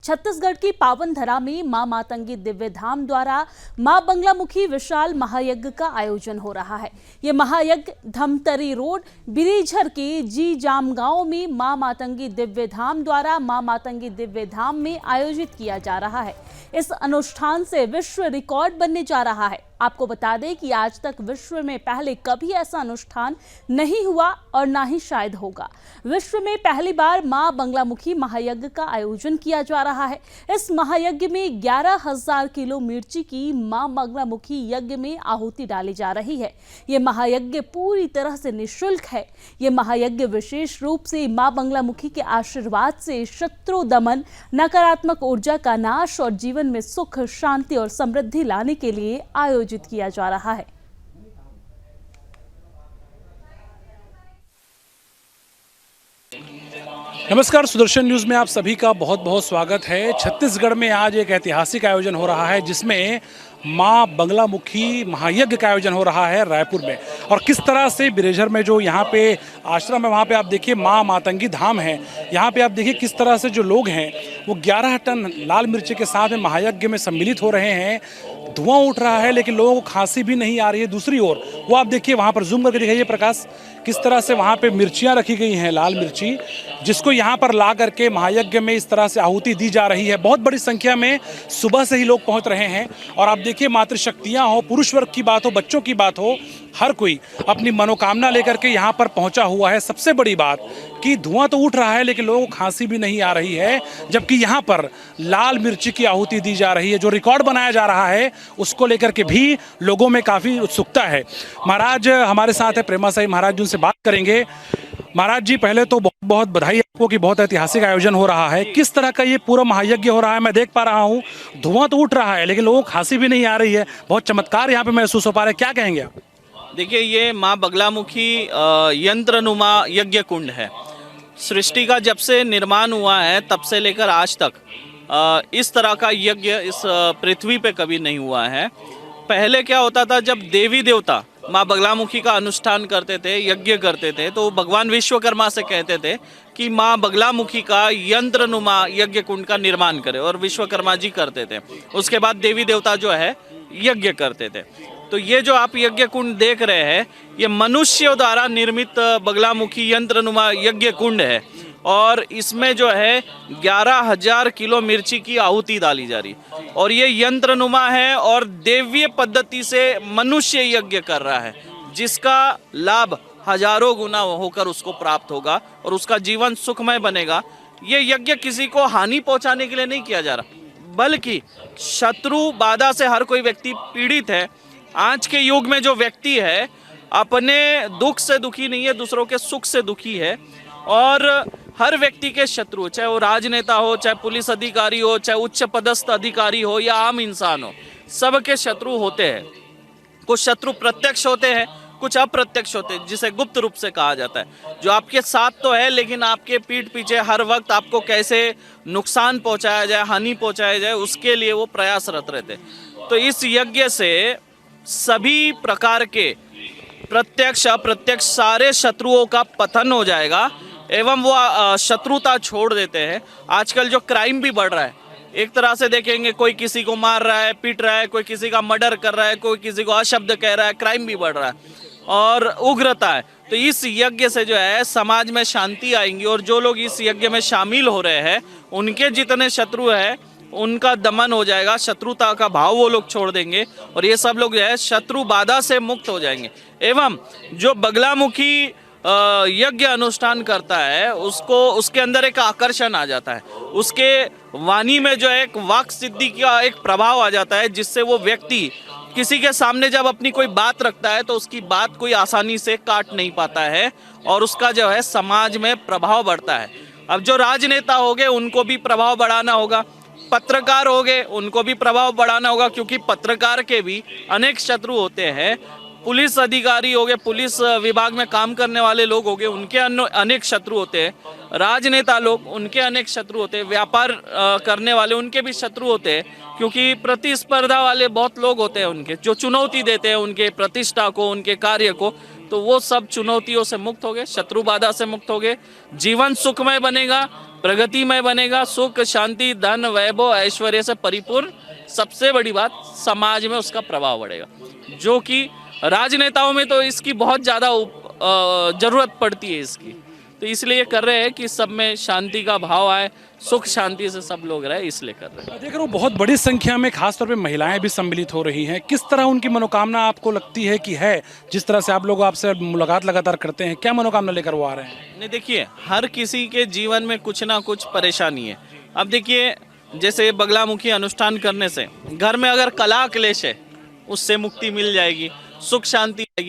छत्तीसगढ़ की पावन धरा में मां मातंगी दिव्य धाम द्वारा मां बंगलामुखी विशाल महायज्ञ का आयोजन हो रहा है। ये महायज्ञ धमतरी रोड बिरीझर के जी जाम गांव में मां मातंगी दिव्य धाम द्वारा मां मातंगी दिव्य धाम में आयोजित किया जा रहा है। इस अनुष्ठान से विश्व रिकॉर्ड बनने जा रहा है। आपको बता दें कि आज तक विश्व में पहले कभी ऐसा अनुष्ठान नहीं हुआ और ना ही शायद होगा। विश्व में पहली बार मां बंगलामुखी महायज्ञ का आयोजन किया जा रहा है। इस महायज्ञ में 11,000 किलो मिर्ची की मां बंगलामुखी यज्ञ में आहुति डाली जा रही है। ये महायज्ञ पूरी तरह से निःशुल्क है। ये महायज्ञ विशेष रूप से मां बंगलामुखी के आशीर्वाद से शत्रु दमन, नकारात्मक ऊर्जा का नाश और जीवन में सुख, शांति और समृद्धि लाने के लिए आयोजित किया जा रहा है। नमस्कार, सुदर्शन न्यूज में आप सभी का बहुत बहुत स्वागत है। छत्तीसगढ़ में आज एक ऐतिहासिक आयोजन हो रहा है जिसमें मां बंगलामुखी महायज्ञ का आयोजन हो रहा है रायपुर में। और किस तरह से बिरेझर में जो यहाँ पे आश्रम है वहाँ पे आप देखिए मां मातंगी धाम है। यहाँ पे आप देखिए किस तरह से जो लोग हैं वो 11 टन लाल मिर्ची के साथ में महायज्ञ में सम्मिलित हो रहे हैं। धुआं उठ रहा है लेकिन लोगों को खांसी भी नहीं आ रही है। दूसरी ओर वो आप देखिए वहाँ पर जूम करके दिखाइए प्रकाश, किस तरह से वहाँ पे मिर्चियाँ रखी गई हैं, लाल मिर्ची, जिसको यहाँ पर ला करके महायज्ञ में इस तरह से आहुति दी जा रही है। बहुत बड़ी संख्या में सुबह से ही लोग पहुँच रहे हैं। और आप देखिए मातृशक्तियाँ हो, पुरुष वर्ग की बात हो, बच्चों की बात हो, हर कोई अपनी मनोकामना लेकर के यहाँ पर पहुँचा हुआ है। सबसे बड़ी बात कि धुआं तो उठ रहा है लेकिन लोगों को खांसी भी नहीं आ रही है, जबकि यहाँ पर लाल मिर्ची की आहुति दी जा रही है। जो रिकॉर्ड बनाया जा रहा है उसको लेकर के भी लोगों में काफ़ी उत्सुकता है। महाराज हमारे साथ है, प्रेमा साई महाराज जी, उनसे बात करेंगे। महाराज जी, पहले तो बहुत बहुत बधाई आपको कि बहुत ऐतिहासिक आयोजन हो रहा है। किस तरह का ये पूरा महायज्ञ हो रहा है? मैं देख पा रहा हूँ धुआं तो उठ रहा है लेकिन लोगों को खांसी भी नहीं आ रही है। बहुत चमत्कार यहाँ पे महसूस हो पा रहा है। क्या कहेंगे आप? देखिए, ये माँ बगलामुखी यंत्रनुमा यज्ञ कुंड है। सृष्टि का जब से निर्माण हुआ है तब से लेकर आज तक इस तरह का यज्ञ इस पृथ्वी पे कभी नहीं हुआ है। पहले क्या होता था, जब देवी देवता माँ बगलामुखी का अनुष्ठान करते थे, यज्ञ करते थे, तो भगवान विश्वकर्मा से कहते थे कि माँ बगलामुखी का यंत्रनुमा यज्ञ कुंड का निर्माण करे, और विश्वकर्मा जी करते थे। उसके बाद देवी देवता जो है यज्ञ करते थे। तो ये जो आप यज्ञ कुंड देख रहे हैं ये मनुष्यों द्वारा निर्मित बगलामुखी यंत्रनुमा यज्ञ कुंड है। और इसमें जो है 11,000 किलो मिर्ची की आहुति डाली जा रही, और ये यंत्रनुमा है और देवीय पद्धति से मनुष्य यज्ञ कर रहा है, जिसका लाभ हजारों गुना होकर उसको प्राप्त होगा और उसका जीवन सुखमय बनेगा। ये यज्ञ किसी को हानि पहुंचाने के लिए नहीं किया जा रहा, बल्कि शत्रु बाधा से हर कोई व्यक्ति पीड़ित है। आज के युग में जो व्यक्ति है अपने दुख से दुखी नहीं है, दूसरों के सुख से दुखी है। और हर व्यक्ति के शत्रु, चाहे वो राजनेता हो, चाहे पुलिस अधिकारी हो, चाहे उच्च पदस्थ अधिकारी हो या आम इंसान हो, सबके शत्रु होते हैं। कुछ शत्रु प्रत्यक्ष होते हैं, कुछ अप्रत्यक्ष होते हैं, जिसे गुप्त रूप से कहा जाता है। जो आपके साथ तो है लेकिन आपके पीठ पीछे हर वक्त आपको कैसे नुकसान पहुंचाया जाए, हानि पहुंचाया जाए, उसके लिए वो प्रयासरत रहते। तो इस यज्ञ से सभी प्रकार के प्रत्यक्ष अप्रत्यक्ष सारे शत्रुओं का पतन हो जाएगा एवं वो शत्रुता छोड़ देते हैं। आजकल जो क्राइम भी बढ़ रहा है, एक तरह से देखेंगे कोई किसी को मार रहा है, पीट रहा है, कोई किसी का मर्डर कर रहा है, कोई किसी को अशब्द कह रहा है, क्राइम भी बढ़ रहा है और उग्रता है। तो इस यज्ञ से जो है समाज में शांति आएंगी, और जो लोग इस यज्ञ में शामिल हो रहे हैं उनके जितने शत्रु हैं उनका दमन हो जाएगा, शत्रुता का भाव वो लोग छोड़ देंगे, और ये सब लोग जो है शत्रु बाधा से मुक्त हो जाएंगे। एवं जो बगलामुखी यज्ञ अनुष्ठान करता है उसको, उसके अंदर एक आकर्षण आ जाता है, उसके वाणी में जो है एक वाक सिद्धि का एक प्रभाव आ जाता है, जिससे वो व्यक्ति किसी के सामने जब अपनी कोई बात रखता है तो उसकी बात कोई आसानी से काट नहीं पाता है, और उसका जो है समाज में प्रभाव बढ़ता है। अब जो राजनेता हो गए उनको भी प्रभाव बढ़ाना होगा, पत्रकार हो गए उनको भी प्रभाव बढ़ाना होगा, क्योंकि पत्रकार के भी अनेक शत्रु होते हैं। पुलिस अधिकारी हो गए, पुलिस विभाग में काम करने वाले लोग हो गए, उनके अनेक शत्रु होते हैं। राजनेता लोग, उनके अनेक शत्रु होते हैं। व्यापार करने वाले, उनके भी शत्रु होते हैं, क्योंकि प्रतिस्पर्धा वाले बहुत लोग होते हैं उनके, जो चुनौती देते हैं उनके प्रतिष्ठा को, उनके कार्य को। तो वो सब चुनौतियों से मुक्त हो गए, शत्रु बाधा से मुक्त हो गए, जीवन सुखमय बनेगा, प्रगतिमय बनेगा, सुख शांति धन वैभव ऐश्वर्य से परिपूर्ण, सबसे बड़ी बात समाज में उसका प्रभाव बढ़ेगा, जो कि राजनेताओं में तो इसकी बहुत ज़्यादा ज़रूरत पड़ती है इसकी। तो इसलिए ये कर रहे हैं कि सब में शांति का भाव आए, सुख शांति से सब लोग रहे, इसलिए कर रहे हैं। मैं देख रहा हूँ बहुत बड़ी संख्या में खासतौर पे महिलाएं भी सम्मिलित हो रही हैं। किस तरह उनकी मनोकामना आपको लगती है कि है, जिस तरह से आप लोग आपसे मुलाकात लगातार करते हैं, क्या मनोकामना लेकर वो आ रहे हैं? नहीं, देखिए हर किसी के जीवन में कुछ ना कुछ परेशानी है। अब देखिए जैसे बगलामुखी अनुष्ठान करने से घर में अगर कलह क्लेश है उससे मुक्ति मिल जाएगी, सुख शांति आएगी।